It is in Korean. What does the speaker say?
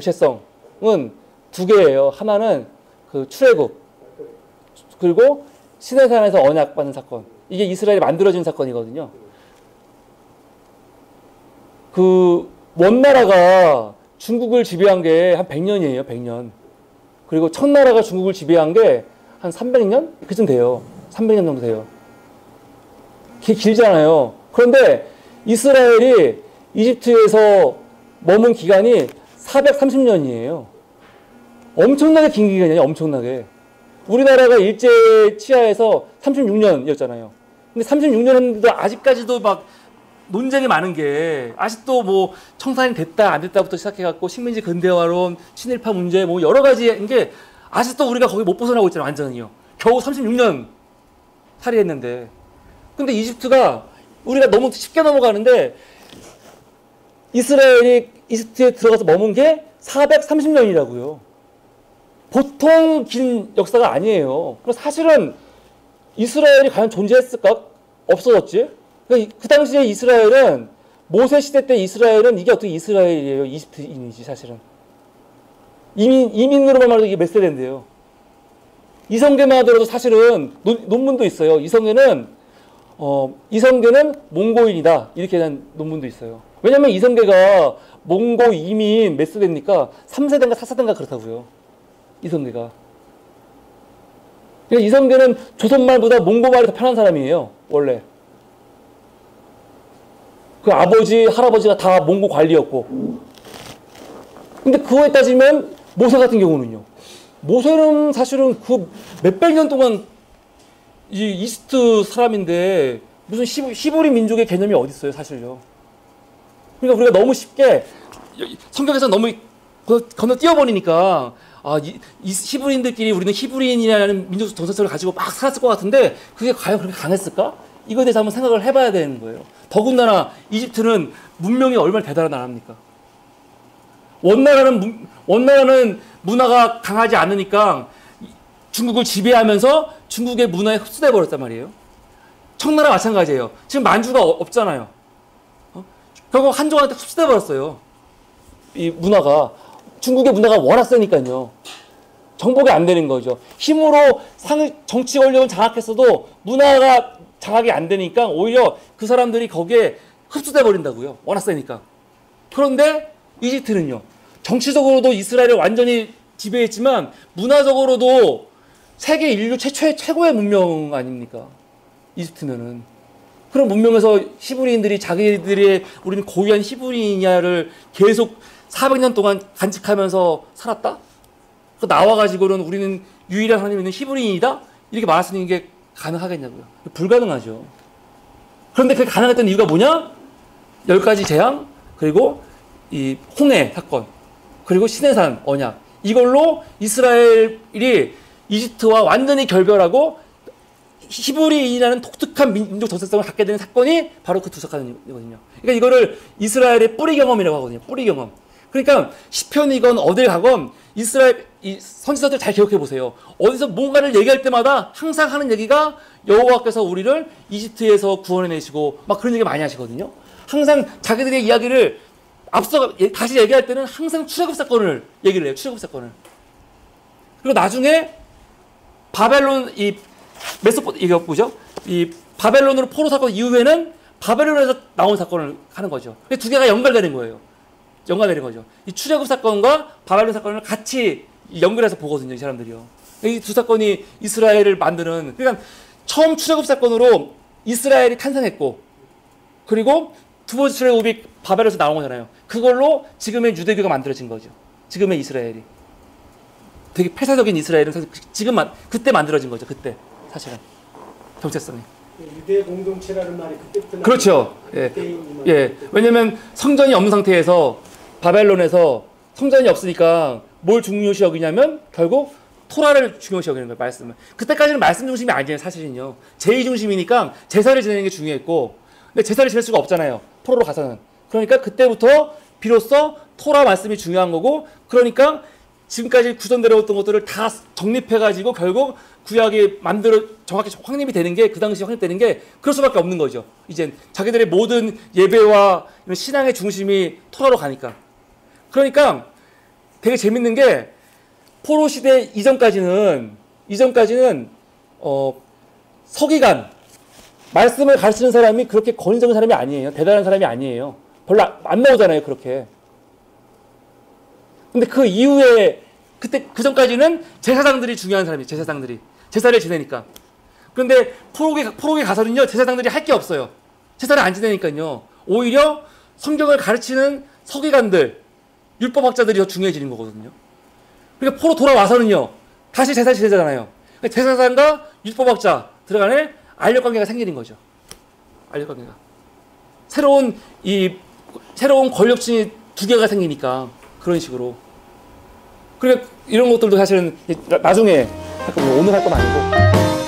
정체성은 두 개예요. 하나는 그 출애굽, 그리고 시내산에서 언약 받는 사건. 이게 이스라엘이 만들어진 사건이거든요. 그 원나라가 중국을 지배한 게 한 100년이에요. 100년. 그리고 첫나라가 중국을 지배한 게 한 300년? 그쯤 돼요. 300년 정도 돼요. 길잖아요. 그런데 이스라엘이 이집트에서 머문 기간이 430년이에요. 엄청나게 긴 기간이에요. 엄청나게. 우리나라가 일제 치하에서 36년이었잖아요. 근데 36년 했는데도 아직까지도 막 논쟁이 많은 게, 아직도 뭐 청산이 됐다 안 됐다부터 시작해갖고 식민지 근대화론, 친일파 문제 뭐 여러 가지인 게 아직도 우리가 거기 못 벗어나고 있잖아요. 완전히요. 겨우 36년 살이했는데. 근데 이집트가 우리가 너무 쉽게 넘어가는데, 이스라엘이 이집트에 들어가서 머문 게 430년이라고요. 보통 긴 역사가 아니에요. 그럼 사실은 이스라엘이 과연 존재했을까? 없어졌지? 그 당시에 이스라엘은, 모세 시대 때 이스라엘은 이게 어떻게 이스라엘이에요? 이집트인이지, 사실은. 이민으로만 말해도 이게 몇 세대인데요. 이성계만 하더라도 사실은 논문도 있어요. 이성계는 몽고인이다. 이렇게 된 논문도 있어요. 왜냐면 이성계가 몽고 이민 몇 세대입니까? 3세대인가 4세대인가 그렇다고요. 이성계가. 그러니까 이성계는 조선말보다 몽고말이 더 편한 사람이에요. 원래. 그 아버지, 할아버지가 다 몽고 관리였고. 근데 그거에 따지면 모세 같은 경우는요. 모세는 사실은 그 몇백 년 동안 이 이집트 사람인데 무슨 히브리 민족의 개념이 어디 있어요, 사실요. 그러니까 우리가 너무 쉽게 성경에서 너무 건너뛰어버리니까 히브리인들끼리 우리는 히브리인이라는 민족 정체성을 가지고 막 살았을 것 같은데 그게 과연 그렇게 강했을까? 이거에 대해서 한번 생각을 해봐야 되는 거예요. 더군다나 이집트는 문명이 얼마나 대단한 나라입니까? 원나라는 문화가 강하지 않으니까 중국을 지배하면서 중국의 문화에 흡수돼 버렸단 말이에요. 청나라 마찬가지예요. 지금 만주가 없잖아요. 결국 한족한테 흡수돼 버렸어요. 이 문화가. 중국의 문화가 워낙 세니까요. 정복이 안 되는 거죠. 힘으로 정치 권력은 장악했어도 문화가 장악이 안 되니까 오히려 그 사람들이 거기에 흡수돼 버린다고요. 워낙 세니까. 그런데 이집트는요. 정치적으로도 이스라엘을 완전히 지배했지만 문화적으로도 세계 인류 최고의 문명 아닙니까? 이집트면은. 그런 문명에서 히브리인들이 자기들의 우리는 고유한 히브리인이야를 계속 400년 동안 간직하면서 살았다? 나와가지고는 우리는 유일한 하나님 있는 히브리인이다? 이렇게 말할 수 있는 게 가능하겠냐고요. 불가능하죠. 그런데 그게 가능했던 이유가 뭐냐? 10가지 재앙, 그리고 이 홍해 사건, 그리고 시내산 언약. 이걸로 이스라엘이 이집트와 완전히 결별하고 히브리인이라는 독특한 민족 정체성을 갖게 되는 사건이 바로 그 두 사건이거든요. 그러니까 이거를 이스라엘의 뿌리 경험이라고 하거든요. 뿌리 경험. 그러니까 시편이건 어딜 가건 이스라엘 선지자들 잘 기억해 보세요. 어디서 뭔가를 얘기할 때마다 항상 하는 얘기가 여호와께서 우리를 이집트에서 구원해내시고 막 그런 얘기 많이 하시거든요. 항상 자기들의 이야기를 앞서 다시 얘기할 때는 항상 출애굽 사건을 얘기를 해요. 출애굽 사건을. 그리고 나중에 바벨론 이게 뭐죠? 이 바벨론으로 포로 사건 이후에는 바벨론에서 나온 사건을 하는 거죠. 두 개가 연결되는 거예요. 연관되는 거죠. 이 출애굽 사건과 바벨론 사건을 같이 연결해서 보거든요, 이 사람들이요. 이 두 사건이 이스라엘을 만드는, 그러니까 처음 출애굽 사건으로 이스라엘이 탄생했고, 그리고 두 번째 출애굽이 바벨론에서 나온 거잖아요. 그걸로 지금의 유대교가 만들어진 거죠. 지금의 이스라엘이. 되게 폐쇄적인 이스라엘은 그때 만들어진 거죠. 그때 사실은 정체성이. 유대 공동체라는 말이 그때부터. 그렇죠. 예. 예. 왜냐면 성전이 없는 상태에서 바벨론에서 성전이 없으니까 뭘 중요시 여기냐면 결국 토라를 중요시 여기는 거예요. 말씀을. 그때까지는 말씀 중심이 아니에요. 사실은요. 제의 중심이니까 제사를 지내는 게 중요했고, 근데 제사를 지낼 수가 없잖아요. 포로로 가서는. 그러니까 그때부터 비로소 토라 말씀이 중요한 거고, 그러니까 지금까지 구전되어왔던 것들을 다 정립해가지고 결국 구약이 정확히 확립이 되는 게, 그 당시에 확립되는 게 그럴 수밖에 없는 거죠. 이제 자기들의 모든 예배와 이런 신앙의 중심이 토라로 가니까. 그러니까 되게 재밌는 게 포로 시대 이전까지는 서기관 말씀을 가르치는 사람이 그렇게 권위적인 사람이 아니에요. 대단한 사람이 아니에요. 별로 안 나오잖아요, 그렇게. 근데 그 이후에 그때 그 전까지는 제사장들이 중요한 사람이에요. 제사장들이 제사를 지내니까. 그런데 포로기 가서는요, 제사장들이 할 게 없어요. 제사를 안 지내니까요. 오히려 성경을 가르치는 서기관들, 율법학자들이 더 중요해지는 거거든요. 그러니까 포로 돌아와서는요, 다시 제사를 지내잖아요. 그러니까 제사장과 율법학자 들어간에 알력관계가 생기는 거죠. 알력관계가. 새로운 권력층이 두 개가 생기니까 그런 식으로. 그러니까 이런 것들도 사실은 나중에 오늘 할 건 아니고.